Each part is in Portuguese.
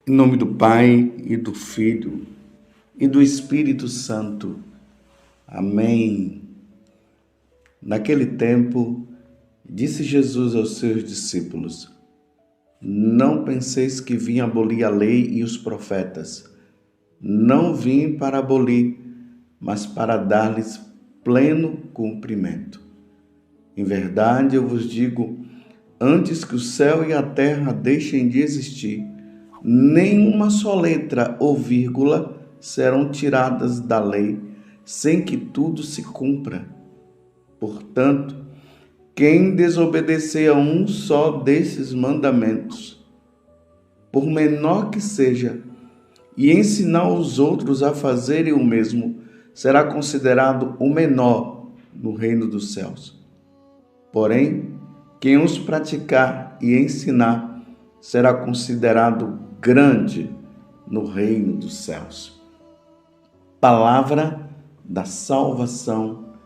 Em nome do Pai, e do Filho, e do Espírito Santo. Amém. Naquele tempo, disse Jesus aos seus discípulos: Não penseis que vim abolir a lei e os profetas. Não vim para abolir, mas para dar-lhes pleno cumprimento. Em verdade, eu vos digo, antes que o céu e a terra deixem de existir, nenhuma só letra ou vírgula serão tiradas da lei, sem que tudo se cumpra. Portanto, quem desobedecer a um só desses mandamentos, por menor que seja, e ensinar os outros a fazerem o mesmo, será considerado o menor no reino dos céus. Porém, quem os praticar e ensinar será considerado grande no reino dos céus. Palavra da salvação,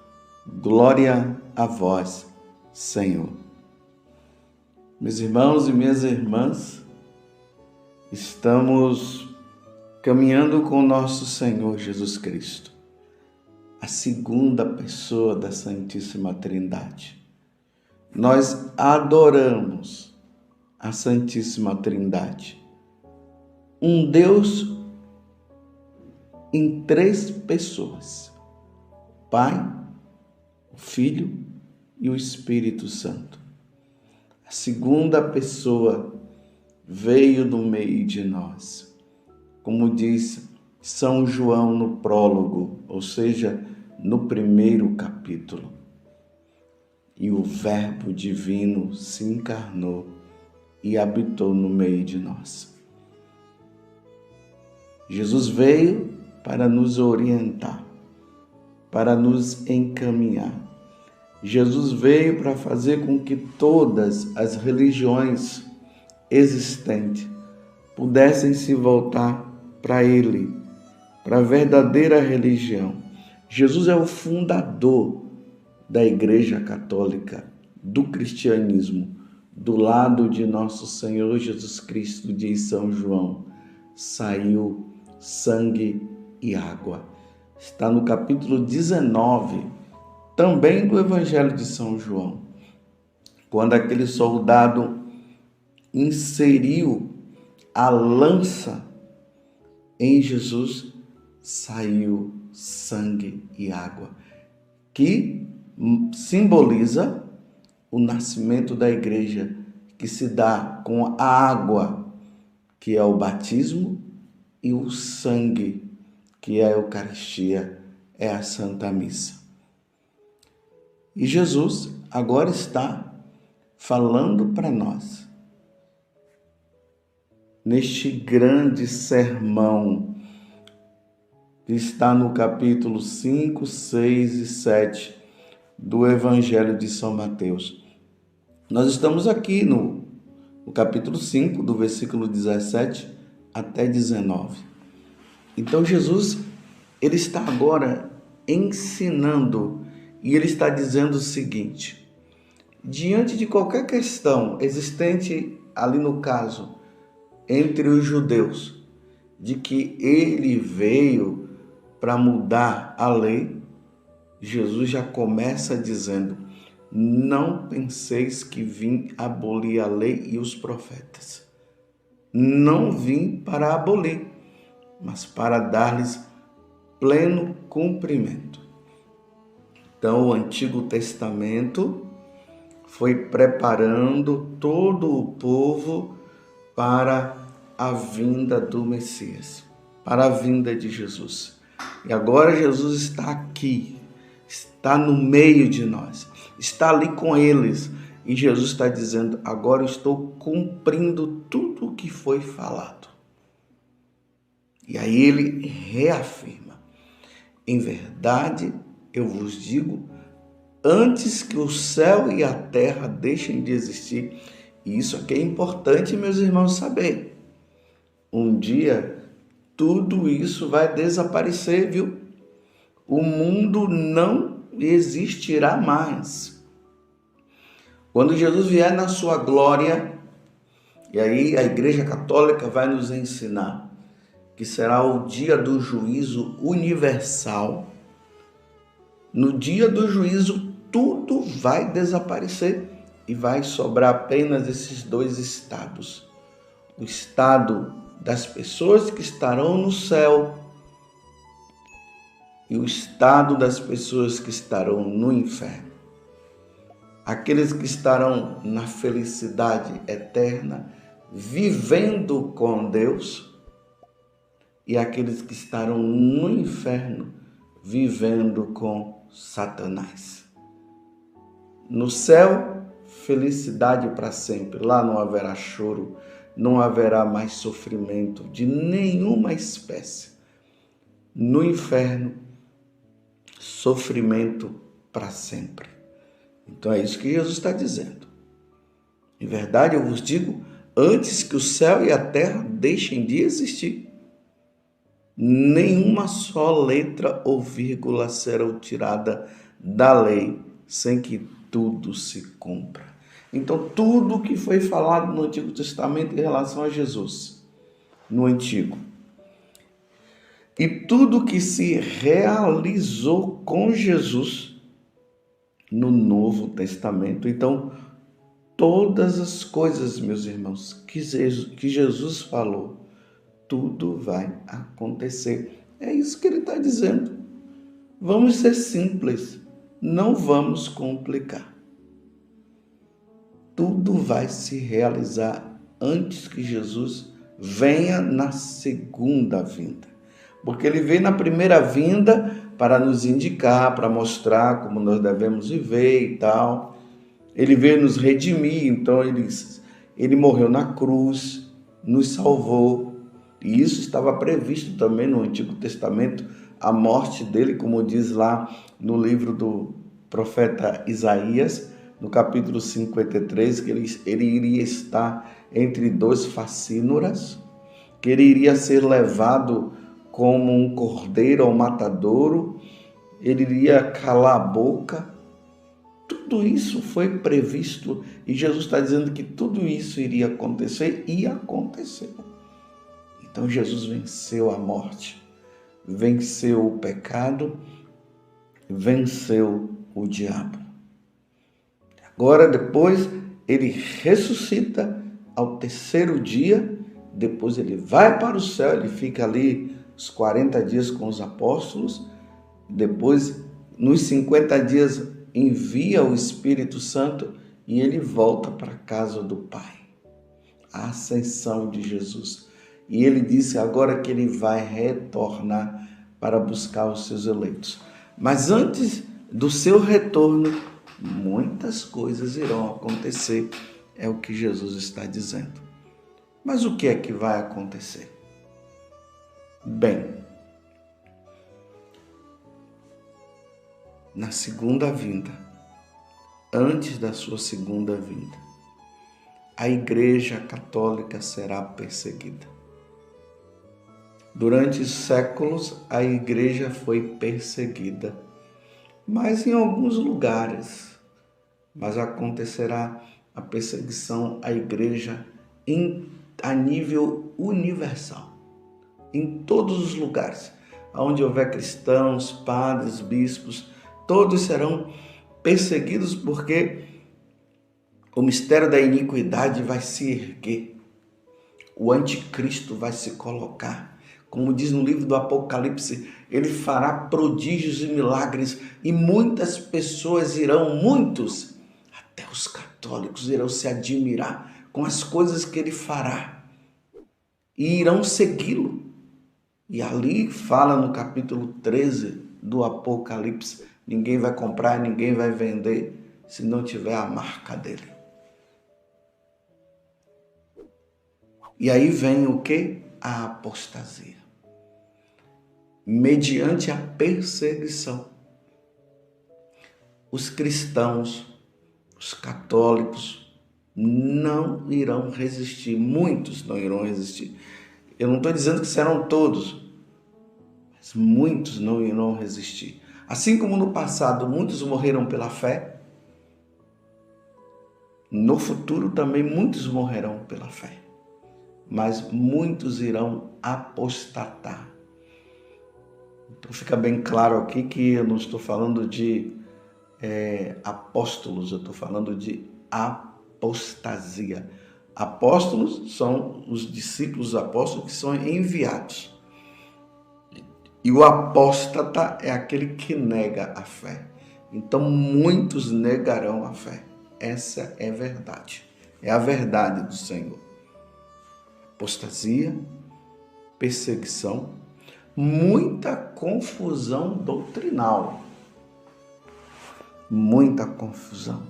glória a vós, Senhor. Meus irmãos e minhas irmãs, estamos caminhando com o nosso Senhor Jesus Cristo, a segunda pessoa da Santíssima Trindade. Nós adoramos a Santíssima Trindade, um Deus em três pessoas: Pai, o Filho e o Espírito Santo. A segunda pessoa veio do meio de nós, como diz São João no prólogo, ou seja, no primeiro capítulo. E o Verbo divino se encarnou e habitou no meio de nós. Jesus veio para nos orientar, para nos encaminhar. Jesus veio para fazer com que todas as religiões existentes pudessem se voltar para Ele, para a verdadeira religião. Jesus é o fundador da Igreja Católica, do cristianismo. Do lado de nosso Senhor Jesus Cristo, diz São João, saiu sangue e água. Está no capítulo 19, também do Evangelho de São João, quando aquele soldado inseriu a lança em Jesus, saiu sangue e água, que simboliza o nascimento da igreja, que se dá com a água, que é o batismo, e o sangue, que é a Eucaristia, é a Santa Missa. E Jesus agora está falando para nós, neste grande sermão, que está no capítulo 5, 6 e 7 do Evangelho de São Mateus. Nós estamos aqui no capítulo 5, do versículo 17 até 19. Então Jesus, ele está agora ensinando e ele está dizendo o seguinte: diante de qualquer questão existente ali no caso entre os judeus, de que ele veio para mudar a lei, Jesus já começa dizendo: não penseis que vim abolir a lei e os profetas. Não vim para abolir, mas para dar-lhes pleno cumprimento. Então, o Antigo Testamento foi preparando todo o povo para a vinda do Messias, para a vinda de Jesus. E agora Jesus está aqui, está no meio de nós, está ali com eles. E Jesus está dizendo: agora eu estou cumprindo tudo o que foi falado. E aí ele reafirma: em verdade, eu vos digo, antes que o céu e a terra deixem de existir. E isso aqui é importante, meus irmãos, saber. Um dia, tudo isso vai desaparecer, viu? O mundo não existirá mais. Quando Jesus vier na sua glória, E aí a Igreja Católica vai nos ensinar que será o dia do juízo universal. No dia do juízo, tudo vai desaparecer e vai sobrar apenas esses dois estados. O estado das pessoas que estarão no céu e o estado das pessoas que estarão no inferno. Aqueles que estarão na felicidade eterna, vivendo com Deus, e aqueles que estarão no inferno, vivendo com Satanás. No céu, felicidade para sempre. Lá não haverá choro, não haverá mais sofrimento de nenhuma espécie. No inferno, sofrimento para sempre. Então é isso que Jesus está dizendo. Em verdade, eu vos digo, antes que o céu e a terra deixem de existir, nenhuma só letra ou vírgula será tirada da lei sem que tudo se cumpra. Então, tudo o que foi falado no Antigo Testamento em relação a Jesus, no Antigo, e tudo que se realizou com Jesus no Novo Testamento. Então, todas as coisas, meus irmãos, que Jesus falou, tudo vai acontecer. É isso que ele está dizendo. Vamos ser simples, não vamos complicar. Tudo vai se realizar antes que Jesus venha na segunda vinda. Porque ele veio na primeira vinda para nos indicar, para mostrar como nós devemos viver e tal. Ele veio nos redimir, então ele morreu na cruz, nos salvou. E isso estava previsto também no Antigo Testamento, a morte dele, como diz lá no livro do profeta Isaías, no capítulo 53, que ele iria estar entre dois facínoras, que ele iria ser levado como um cordeiro ao matadouro, ele iria calar a boca. Tudo isso foi previsto e Jesus está dizendo que tudo isso iria acontecer e aconteceu. Então Jesus venceu a morte, venceu o pecado, venceu o diabo. Agora, depois, ele ressuscita ao terceiro dia, depois ele vai para o céu, ele fica ali os 40 dias com os apóstolos, depois, nos 50 dias, envia o Espírito Santo e ele volta para a casa do Pai. A ascensão de Jesus. E ele disse agora que ele vai retornar para buscar os seus eleitos. Mas antes do seu retorno, muitas coisas irão acontecer, é o que Jesus está dizendo. Mas o que é que vai acontecer? Bem, na segunda vinda, antes da sua segunda vinda, a Igreja Católica será perseguida. Durante séculos, a Igreja foi perseguida, mas em alguns lugares. Mas acontecerá a perseguição à Igreja a nível universal, em todos os lugares, onde houver cristãos, padres, bispos, todos serão perseguidos porque o mistério da iniquidade vai se erguer. O anticristo vai se colocar. Como diz no livro do Apocalipse, ele fará prodígios e milagres e muitas pessoas muitos, até os católicos, irão se admirar com as coisas que ele fará e irão segui-lo. E ali fala no capítulo 13 do Apocalipse, ninguém vai comprar, ninguém vai vender se não tiver a marca dele. E aí vem o quê? A apostasia. Mediante a perseguição, os cristãos, os católicos não irão resistir, muitos não irão resistir. Eu não estou dizendo que serão todos, mas muitos não irão resistir. Assim como no passado muitos morreram pela fé, no futuro também muitos morrerão pela fé. mas muitos irão apostatar. Então fica bem claro aqui que eu não estou falando de apóstolos, eu estou falando de apostasia. Apóstolos são os discípulos apóstolos que são enviados. E o apóstata é aquele que nega a fé. Então muitos negarão a fé. Essa é a verdade. É a verdade do Senhor. Apostasia, perseguição, muita confusão doutrinal. Muita confusão.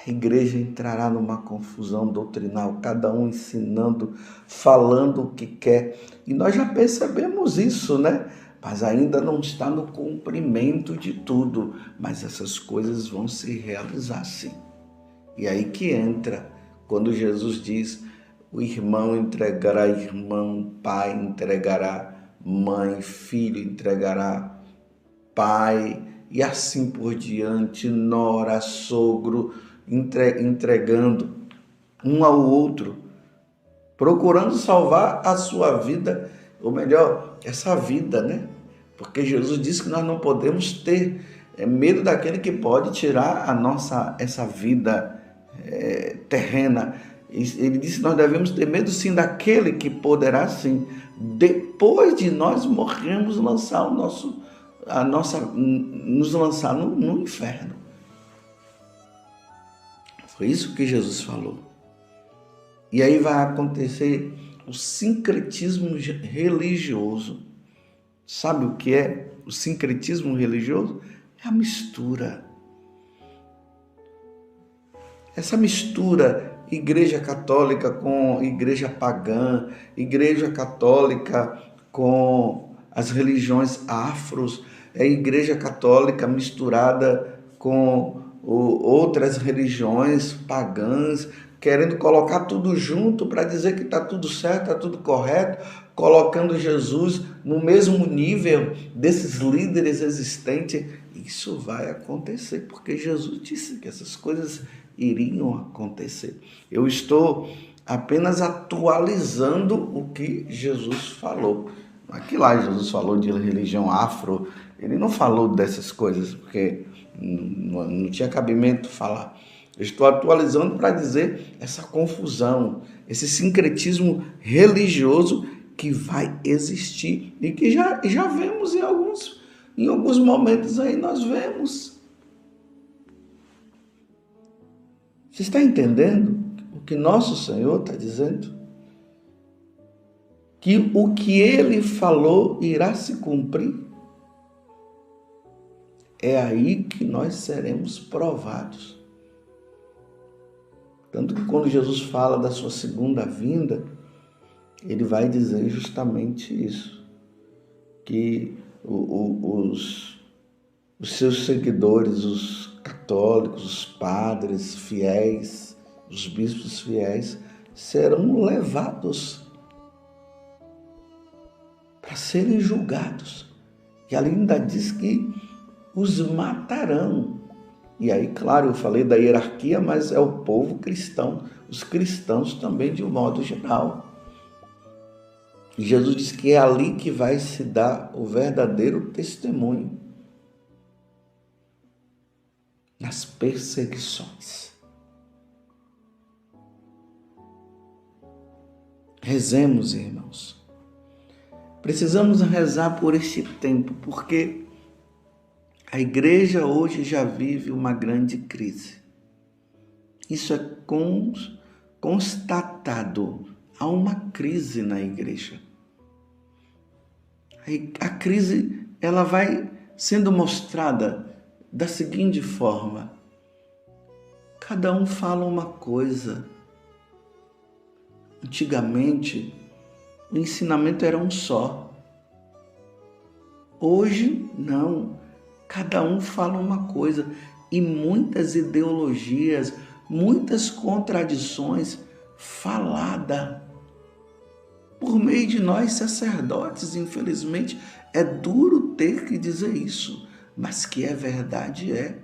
A igreja entrará numa confusão doutrinal, cada um ensinando, falando o que quer. E nós já percebemos isso, né? Mas ainda não está no cumprimento de tudo. Mas essas coisas vão se realizar sim. E aí que entra, quando Jesus diz, o irmão entregará irmão, pai entregará mãe, filho entregará pai, e assim por diante, nora, sogro, entregando um ao outro, procurando salvar a sua vida, ou melhor, essa vida, né? Porque Jesus disse que nós não podemos ter medo daquele que pode tirar essa vida terrena. Ele disse que nós devemos ter medo sim daquele que poderá sim, depois de nós morrermos, nos lançar no inferno. Foi isso que Jesus falou. E aí vai acontecer o sincretismo religioso. Sabe o que é o sincretismo religioso? É a mistura. Essa mistura, igreja católica com igreja pagã, igreja católica com as religiões afros, é igreja católica misturada com outras religiões pagãs, querendo colocar tudo junto para dizer que está tudo certo, está tudo correto, colocando Jesus no mesmo nível desses líderes existentes. Isso vai acontecer, porque Jesus disse que essas coisas iriam acontecer. Eu estou apenas atualizando o que Jesus falou. Aqui lá Jesus falou de religião afro, ele não falou dessas coisas, porque não tinha cabimento falar. Eu estou atualizando para dizer essa confusão, esse sincretismo religioso que vai existir e que já vemos em alguns momentos aí nós vemos. Você está entendendo o que nosso Senhor está dizendo? Que o que Ele falou irá se cumprir. É aí que nós seremos provados. Tanto que quando Jesus fala da sua segunda vinda, Ele vai dizer justamente isso. Que os seus seguidores, os católicos, os padres fiéis, os bispos fiéis, serão levados para serem julgados. E ali ainda diz que os matarão. E aí, claro, eu falei da hierarquia, mas é o povo cristão, os cristãos também de um modo geral. E Jesus diz que é ali que vai se dar o verdadeiro testemunho. Nas perseguições. Rezemos, irmãos. Precisamos rezar por este tempo, porque a igreja hoje já vive uma grande crise. Isso é constatado. Há uma crise na igreja. A crise, ela vai sendo mostrada da seguinte forma: cada um fala uma coisa. Antigamente, o ensinamento era um só. Hoje, não. Cada um fala uma coisa. E muitas ideologias, muitas contradições faladas por meio de nós sacerdotes. Infelizmente, é duro ter que dizer isso, mas que é verdade é.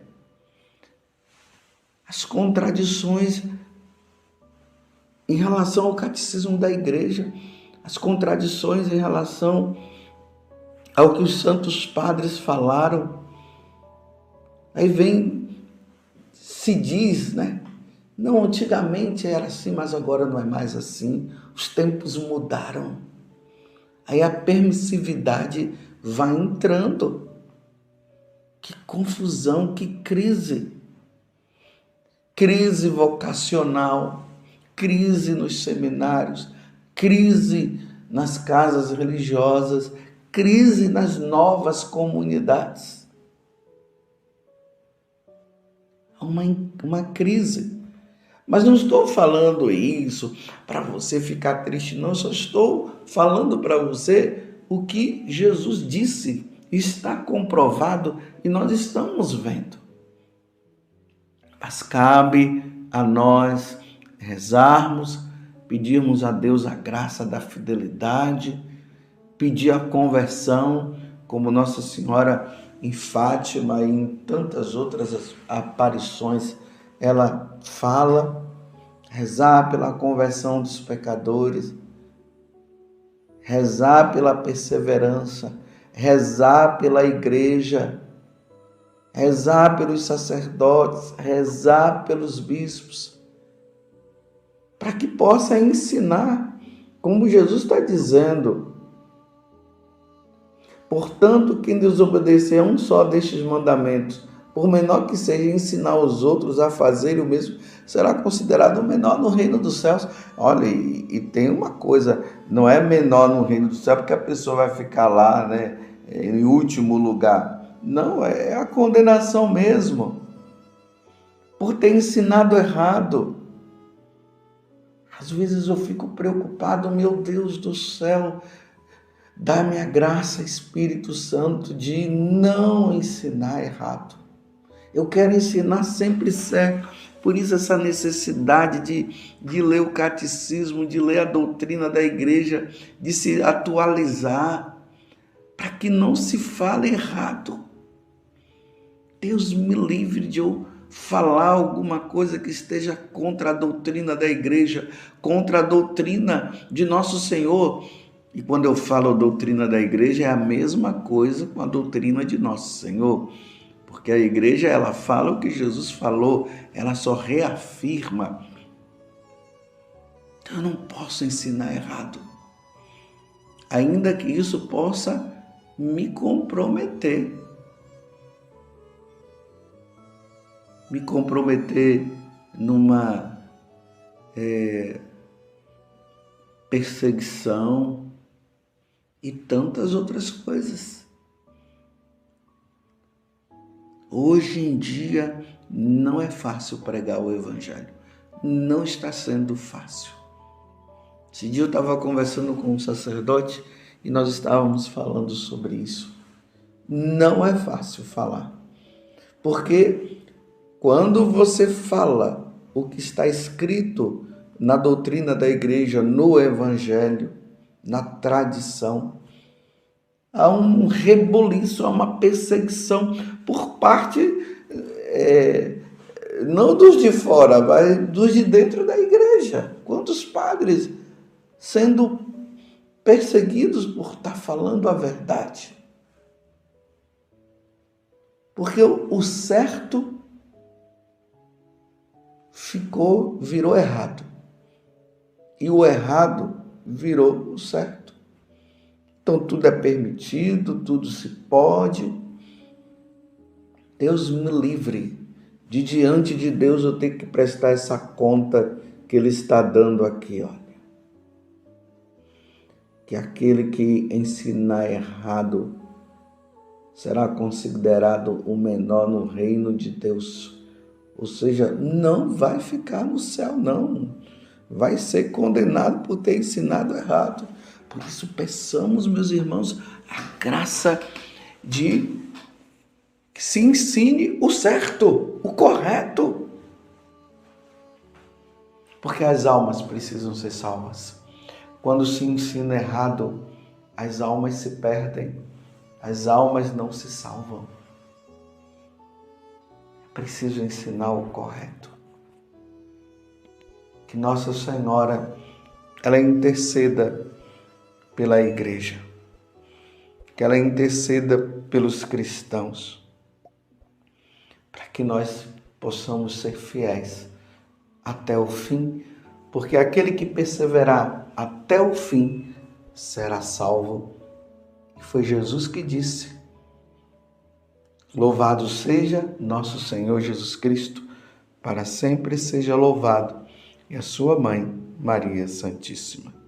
As contradições em relação ao catecismo da igreja, as contradições em relação ao que os santos padres falaram. Aí se diz, né? Não, antigamente era assim, mas agora não é mais assim. Os tempos mudaram. Aí a permissividade vai entrando. Que confusão, que crise. Crise vocacional, crise nos seminários, crise nas casas religiosas, crise nas novas comunidades. Uma crise. Mas não estou falando isso para você ficar triste, não. Só estou falando para você o que Jesus disse. Está comprovado e nós estamos vendo. Mas cabe a nós rezarmos, pedirmos a Deus a graça da fidelidade, pedir a conversão, como Nossa Senhora em Fátima e em tantas outras aparições ela fala, rezar pela conversão dos pecadores, rezar pela perseverança, rezar pela igreja, rezar pelos sacerdotes, rezar pelos bispos, para que possa ensinar, como Jesus está dizendo. Portanto, quem desobedecer a um só destes mandamentos, por menor que seja, ensinar os outros a fazerem o mesmo, será considerado menor no reino dos céus. Olha, e tem uma coisa, não é menor no reino dos céus porque a pessoa vai ficar lá, né, em último lugar. Não, é a condenação mesmo, por ter ensinado errado. Às vezes eu fico preocupado, meu Deus do céu, dá-me a graça, Espírito Santo, de não ensinar errado. Eu quero ensinar sempre certo. Por isso essa necessidade de ler o catecismo, de ler a doutrina da igreja, de se atualizar, para que não se fale errado. Deus me livre de eu falar alguma coisa que esteja contra a doutrina da igreja, contra a doutrina de nosso Senhor. E quando eu falo doutrina da igreja, é a mesma coisa com a doutrina de nosso Senhor. Porque a igreja, ela fala o que Jesus falou, ela só reafirma. Então eu não posso ensinar errado. Ainda que isso possa me comprometer. Me comprometer numa perseguição e tantas outras coisas. Hoje em dia não é fácil pregar o Evangelho. Não está sendo fácil. Esse dia eu estava conversando com um sacerdote e nós estávamos falando sobre isso. Não é fácil falar. Porque quando você fala o que está escrito na doutrina da igreja, no Evangelho, na tradição, há um rebuliço, há uma perseguição por parte, não dos de fora, mas dos de dentro da igreja. Quantos padres sendo perseguidos por estar falando a verdade? Porque o certo virou errado. E o errado virou o certo. Então tudo é permitido, tudo se pode. Deus me livre de diante de Deus eu ter que prestar essa conta que Ele está dando aqui, olha. Que aquele que ensinar errado será considerado o menor no reino de Deus. Ou seja, não vai ficar no céu, não. Vai ser condenado por ter ensinado errado. Por isso, peçamos, meus irmãos, a graça de que se ensine o certo, o correto. Porque as almas precisam ser salvas. Quando se ensina errado, as almas se perdem. As almas não se salvam. É preciso ensinar o correto. que Nossa Senhora ela interceda pela igreja, que ela interceda pelos cristãos, para que nós possamos ser fiéis até o fim, porque aquele que perseverar até o fim será salvo. E foi Jesus que disse: louvado seja nosso Senhor Jesus Cristo, para sempre seja louvado, e a sua mãe, Maria Santíssima.